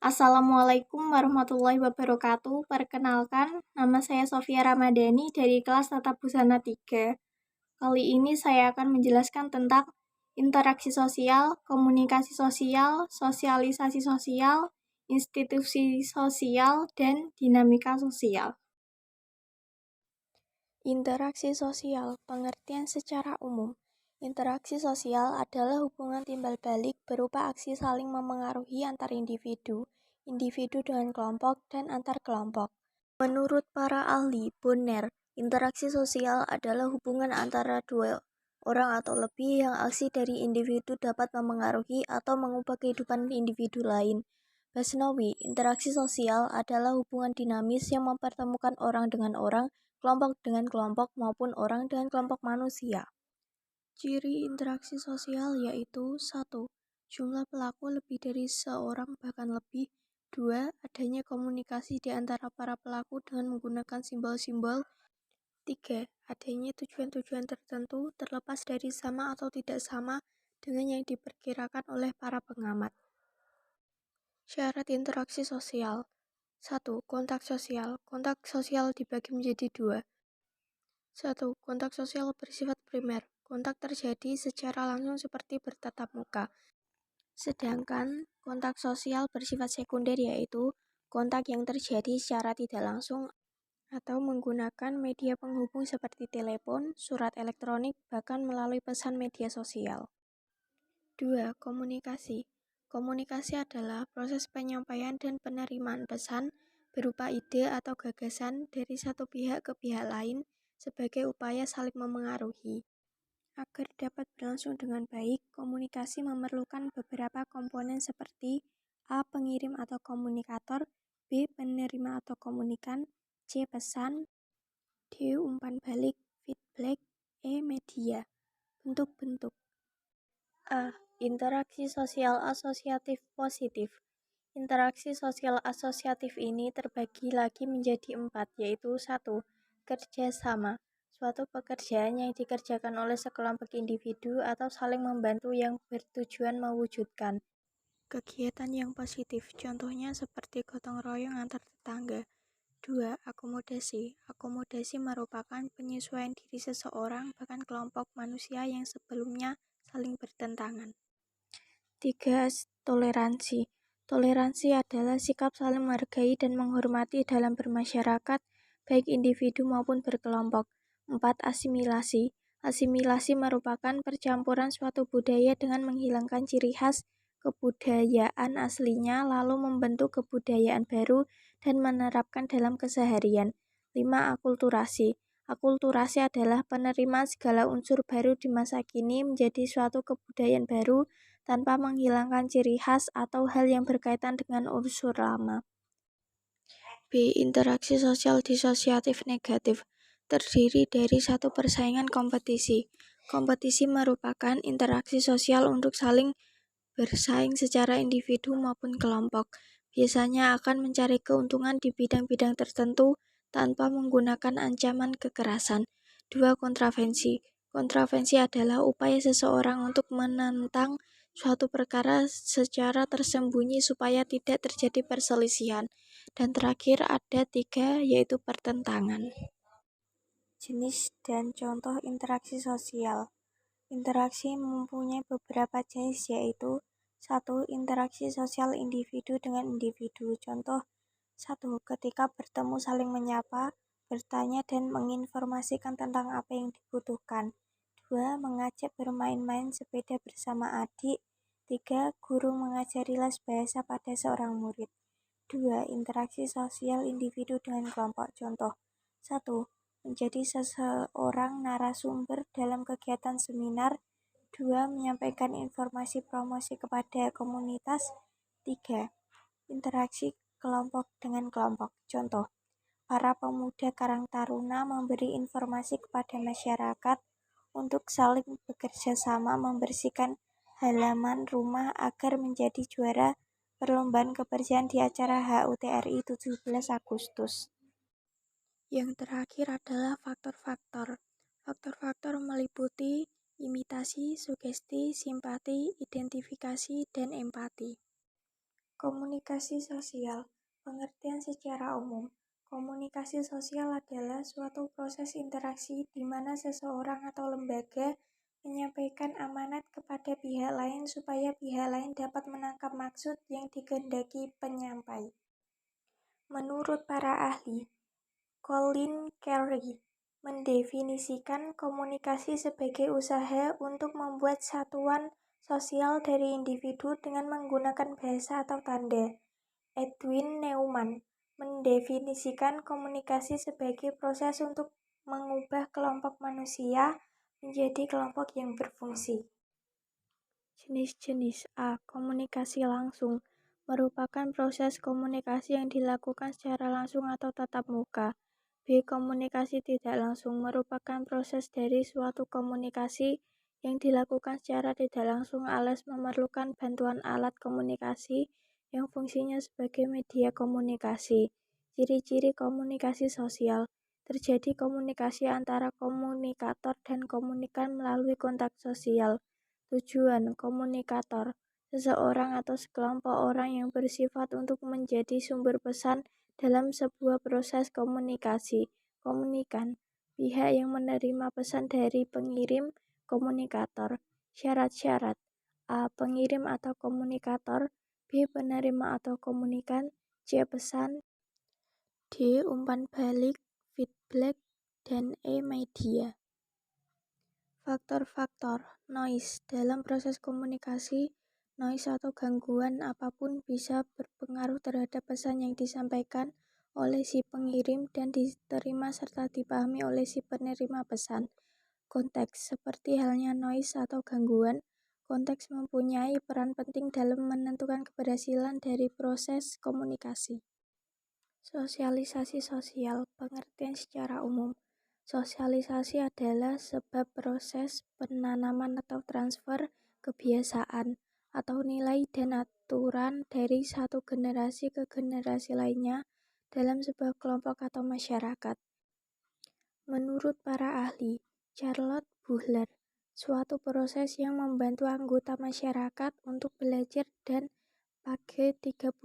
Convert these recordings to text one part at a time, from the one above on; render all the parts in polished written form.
Assalamualaikum warahmatullahi wabarakatuh. Perkenalkan, nama saya Sofia Ramadhani dari kelas Tata Busana 3. Kali ini saya akan menjelaskan tentang interaksi sosial, komunikasi sosial, sosialisasi sosial, institusi sosial, dan dinamika sosial. Interaksi sosial, pengertian secara umum. Interaksi sosial adalah hubungan timbal balik berupa aksi saling memengaruhi antar individu, individu dengan kelompok, dan antar kelompok. Menurut para ahli, Bonner, interaksi sosial adalah hubungan antara dua orang atau lebih yang aksi dari individu dapat memengaruhi atau mengubah kehidupan individu lain. Basnawi, interaksi sosial adalah hubungan dinamis yang mempertemukan orang dengan orang, kelompok dengan kelompok, maupun orang dengan kelompok manusia. Ciri interaksi sosial yaitu 1. Jumlah pelaku lebih dari seorang bahkan lebih. 2. Adanya komunikasi di antara para pelaku dengan menggunakan simbol-simbol. 3. Adanya tujuan-tujuan tertentu terlepas dari sama atau tidak sama dengan yang diperkirakan oleh para pengamat. Syarat interaksi sosial. 1. Kontak sosial. Kontak sosial dibagi menjadi 2. 1. Kontak sosial bersifat primer. Kontak terjadi secara langsung seperti bertatap muka. Sedangkan kontak sosial bersifat sekunder yaitu kontak yang terjadi secara tidak langsung atau menggunakan media penghubung seperti telepon, surat elektronik, bahkan melalui pesan media sosial. 2. Komunikasi. Komunikasi adalah proses penyampaian dan penerimaan pesan berupa ide atau gagasan dari satu pihak ke pihak lain sebagai upaya saling memengaruhi. Agar dapat berlangsung dengan baik, komunikasi memerlukan beberapa komponen seperti A. Pengirim atau komunikator, B. Penerima atau komunikan, C. Pesan, D. Umpan balik, feedback, E. Media. Bentuk-bentuk. A. Interaksi sosial asosiatif positif. Interaksi sosial asosiatif ini terbagi lagi menjadi 4, yaitu 1. Kerjasama. Suatu pekerjaan yang dikerjakan oleh sekelompok individu atau saling membantu yang bertujuan mewujudkan kegiatan yang positif, contohnya seperti gotong royong antar tetangga. 2. Akomodasi. Akomodasi merupakan penyesuaian diri seseorang bahkan kelompok manusia yang sebelumnya saling bertentangan. 3. Toleransi. Toleransi adalah sikap saling menghargai dan menghormati dalam bermasyarakat, baik individu maupun berkelompok. 4. Asimilasi. Asimilasi merupakan percampuran suatu budaya dengan menghilangkan ciri khas kebudayaan aslinya lalu membentuk kebudayaan baru dan menerapkan dalam keseharian. 5. Akulturasi. Akulturasi adalah penerimaan segala unsur baru di masa kini menjadi suatu kebudayaan baru tanpa menghilangkan ciri khas atau hal yang berkaitan dengan unsur lama. B. Interaksi sosial disosiatif negatif. Terdiri dari satu persaingan kompetisi. Kompetisi merupakan interaksi sosial untuk saling bersaing secara individu maupun kelompok. Biasanya akan mencari keuntungan di bidang-bidang tertentu tanpa menggunakan ancaman kekerasan. 2. Kontravensi. Kontravensi adalah upaya seseorang untuk menentang suatu perkara secara tersembunyi supaya tidak terjadi perselisihan. Dan terakhir ada 3, yaitu pertentangan. Jenis dan contoh interaksi sosial. Interaksi mempunyai beberapa jenis yaitu 1. Interaksi sosial individu dengan individu. Contoh 1. Ketika bertemu saling menyapa, bertanya dan menginformasikan tentang apa yang dibutuhkan. 2. Mengajak bermain-main sepeda bersama adik. 3. Guru mengajari les bahasa pada seorang murid. 2. Interaksi sosial individu dengan kelompok. Contoh 1. Menjadi seseorang narasumber dalam kegiatan seminar. 2. Menyampaikan informasi promosi kepada komunitas. 3. Interaksi kelompok dengan kelompok. Contoh, para pemuda Karang Taruna memberi informasi kepada masyarakat untuk saling bekerja sama membersihkan halaman rumah agar menjadi juara perlombaan kebersihan di acara HUT RI 17 Agustus. Yang terakhir adalah faktor-faktor. Faktor-faktor meliputi imitasi, sugesti, simpati, identifikasi, dan empati. Komunikasi sosial, pengertian secara umum. Komunikasi sosial adalah suatu proses interaksi di mana seseorang atau lembaga menyampaikan amanat kepada pihak lain supaya pihak lain dapat menangkap maksud yang dikehendaki penyampai. Menurut para ahli, Colin Carey mendefinisikan komunikasi sebagai usaha untuk membuat satuan sosial dari individu dengan menggunakan bahasa atau tanda. Edwin Neumann mendefinisikan komunikasi sebagai proses untuk mengubah kelompok manusia menjadi kelompok yang berfungsi. Jenis-jenis A. Komunikasi langsung merupakan proses komunikasi yang dilakukan secara langsung atau tatap muka. B. Komunikasi tidak langsung merupakan proses dari suatu komunikasi yang dilakukan secara tidak langsung alias memerlukan bantuan alat komunikasi yang fungsinya sebagai media komunikasi. Ciri-ciri komunikasi sosial. Terjadi komunikasi antara komunikator dan komunikan melalui kontak sosial. Tujuan komunikator, seseorang atau sekelompok orang yang bersifat untuk menjadi sumber pesan dalam sebuah proses komunikasi. Komunikan, pihak yang menerima pesan dari pengirim komunikator. Syarat-syarat A. Pengirim atau komunikator, B. Penerima atau komunikan, C. Pesan, D. Umpan balik, feedback, dan E. Media. Faktor-faktor noise dalam proses komunikasi. Noise atau gangguan apapun bisa berpengaruh terhadap pesan yang disampaikan oleh si pengirim dan diterima serta dipahami oleh si penerima pesan. Konteks, seperti halnya noise atau gangguan, konteks mempunyai peran penting dalam menentukan keberhasilan dari proses komunikasi. Sosialisasi sosial, pengertian secara umum. Sosialisasi adalah sebab proses penanaman atau transfer kebiasaan atau nilai dan aturan dari satu generasi ke generasi lainnya dalam sebuah kelompok atau masyarakat. Menurut para ahli, Charlotte Buhler, suatu proses yang membantu anggota masyarakat untuk belajar dan Page 39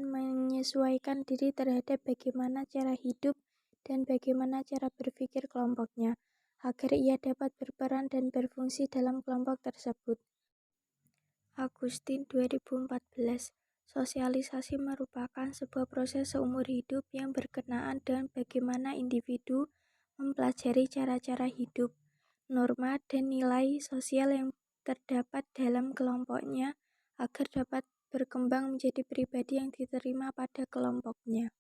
menyesuaikan diri terhadap bagaimana cara hidup dan bagaimana cara berpikir kelompoknya, agar ia dapat berperan dan berfungsi dalam kelompok tersebut. Agustin 2014. Sosialisasi merupakan sebuah proses seumur hidup yang berkenaan dengan bagaimana individu mempelajari cara-cara hidup, norma dan nilai sosial yang terdapat dalam kelompoknya agar dapat berkembang menjadi pribadi yang diterima pada kelompoknya.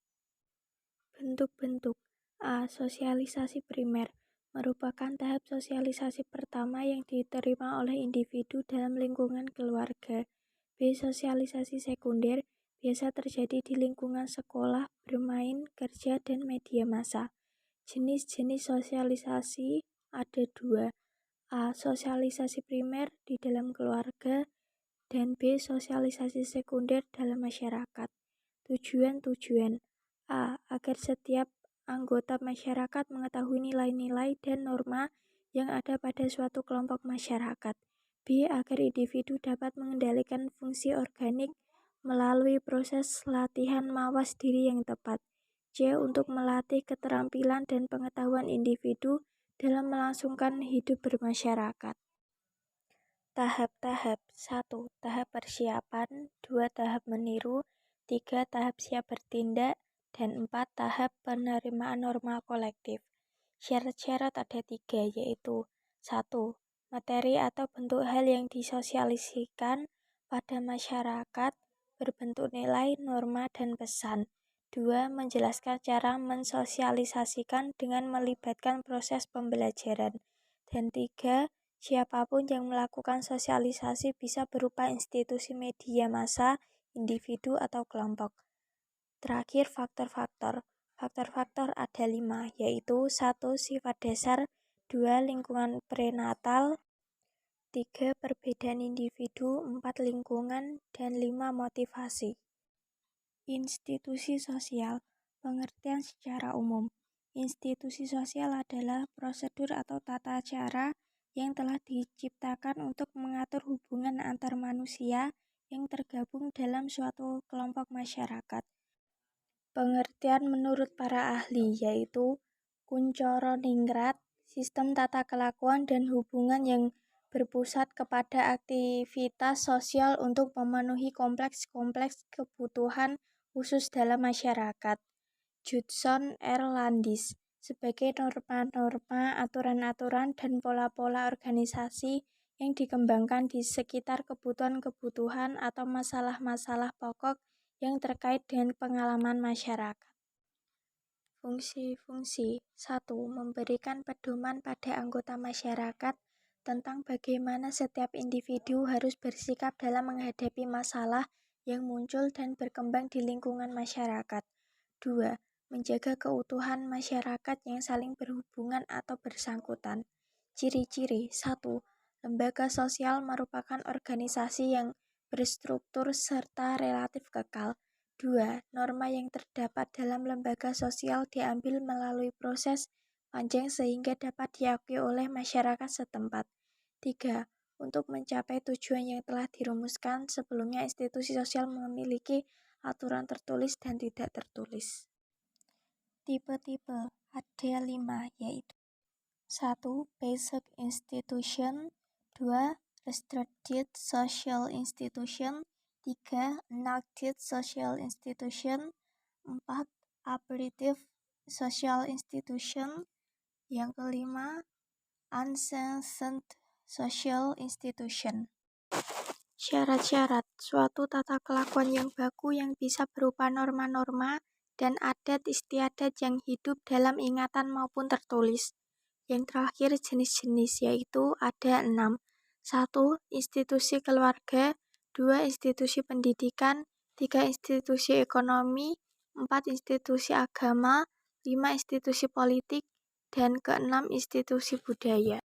Bentuk-bentuk A. Sosialisasi primer merupakan tahap sosialisasi pertama yang diterima oleh individu dalam lingkungan keluarga. B. Sosialisasi sekunder biasa terjadi di lingkungan sekolah, bermain, kerja, dan media massa. Jenis-jenis sosialisasi ada dua. A. Sosialisasi primer di dalam keluarga dan B. Sosialisasi sekunder dalam masyarakat. Tujuan-tujuan A. Agar setiap anggota masyarakat mengetahui nilai-nilai dan norma yang ada pada suatu kelompok masyarakat. B. Agar individu dapat mengendalikan fungsi organik melalui proses latihan mawas diri yang tepat. C. Untuk melatih keterampilan dan pengetahuan individu dalam melangsungkan hidup bermasyarakat. Tahap-tahap. 1. Tahap persiapan, 2. Tahap meniru, 3. Tahap siap bertindak, dan 4. Tahap penerimaan norma kolektif. Syarat-syarat ada 3, yaitu 1. Materi atau bentuk hal yang disosialisasikan pada masyarakat berbentuk nilai, norma, dan pesan. 2. Menjelaskan cara mensosialisasikan dengan melibatkan proses pembelajaran. Dan 3. Siapapun yang melakukan sosialisasi bisa berupa institusi media massa, individu, atau kelompok. Terakhir, faktor-faktor. Faktor-faktor ada 5, yaitu 1. Sifat dasar, 2. Lingkungan prenatal, 3. Perbedaan individu, 4. Lingkungan, dan 5. Motivasi. Institusi sosial, pengertian secara umum. Institusi sosial adalah prosedur atau tata cara yang telah diciptakan untuk mengatur hubungan antar manusia yang tergabung dalam suatu kelompok masyarakat. Pengertian menurut para ahli yaitu kuncoroningrat, sistem tata kelakuan dan hubungan yang berpusat kepada aktivitas sosial untuk memenuhi kompleks kebutuhan khusus dalam masyarakat. Judson R. Landis, sebagai norma-norma, aturan-aturan, dan pola-pola organisasi yang dikembangkan di sekitar kebutuhan-kebutuhan atau masalah-masalah pokok yang terkait dengan pengalaman masyarakat. Fungsi-fungsi 1. Memberikan pedoman pada anggota masyarakat tentang bagaimana setiap individu harus bersikap dalam menghadapi masalah yang muncul dan berkembang di lingkungan masyarakat. 2. Menjaga keutuhan masyarakat yang saling berhubungan atau bersangkutan. Ciri-ciri 1. Lembaga sosial merupakan organisasi yang berstruktur serta relatif kekal. 2. Norma yang terdapat dalam lembaga sosial diambil melalui proses panjang sehingga dapat diakui oleh masyarakat setempat. 3. Untuk mencapai tujuan yang telah dirumuskan sebelumnya, institusi sosial memiliki aturan tertulis dan tidak tertulis. Tipe-tipe ada 5, yaitu 1. Basic Institution. 2. Restricted Social Institution. 3. Enacted Social Institution. 4. Operative Social Institution. Yang kelima, Unsanctioned Social Institution. Syarat-syarat suatu tata kelakuan yang baku yang bisa berupa norma-norma dan adat istiadat yang hidup dalam ingatan maupun tertulis. Yang terakhir jenis-jenis yaitu ada 6. 1. Institusi keluarga. 2. Institusi pendidikan. 3. Institusi ekonomi. 4. Institusi agama. 5. Institusi politik. Dan ke-6 institusi budaya.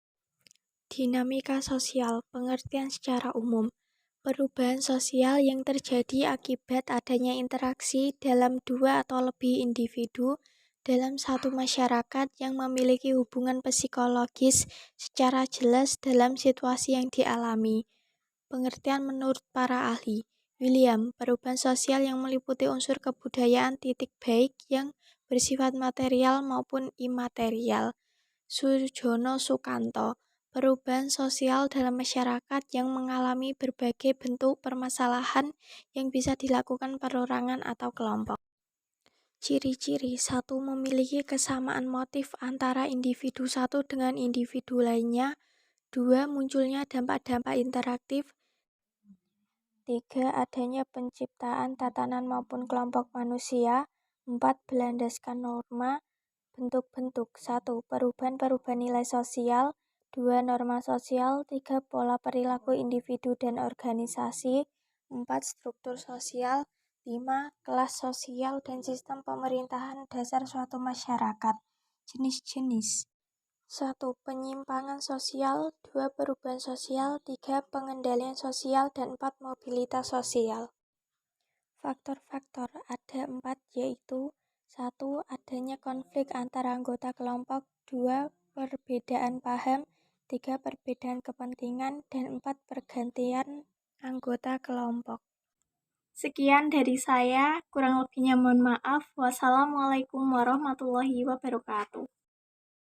Dinamika sosial, pengertian secara umum. Perubahan sosial yang terjadi akibat adanya interaksi dalam 2 atau lebih individu dalam satu masyarakat yang memiliki hubungan psikologis secara jelas dalam situasi yang dialami. Pengertian menurut para ahli. William, perubahan sosial yang meliputi unsur kebudayaan baik yang bersifat material maupun imaterial. Sujono Sukanto, perubahan sosial dalam masyarakat yang mengalami berbagai bentuk permasalahan yang bisa dilakukan perorangan atau kelompok. Ciri-ciri 1. Memiliki kesamaan motif antara individu satu dengan individu lainnya. 2. Munculnya dampak-dampak interaktif. 3. Adanya penciptaan tatanan maupun kelompok manusia. 4. Berlandaskan norma. Bentuk-bentuk 1. Perubahan-perubahan nilai sosial. 2. Norma sosial. 3. Pola perilaku individu dan organisasi. 4. Struktur sosial. 5. Kelas sosial dan sistem pemerintahan dasar suatu masyarakat. Jenis-jenis 1. Penyimpangan sosial. 2. Perubahan sosial. 3. Pengendalian sosial. Dan 4. Mobilitas sosial. Faktor-faktor ada 4, yaitu 1. Adanya konflik antara anggota kelompok. 2. Perbedaan paham. 3. Perbedaan kepentingan. Dan 4. Pergantian anggota kelompok. Sekian dari saya, kurang lebihnya mohon maaf. Wassalamualaikum warahmatullahi wabarakatuh.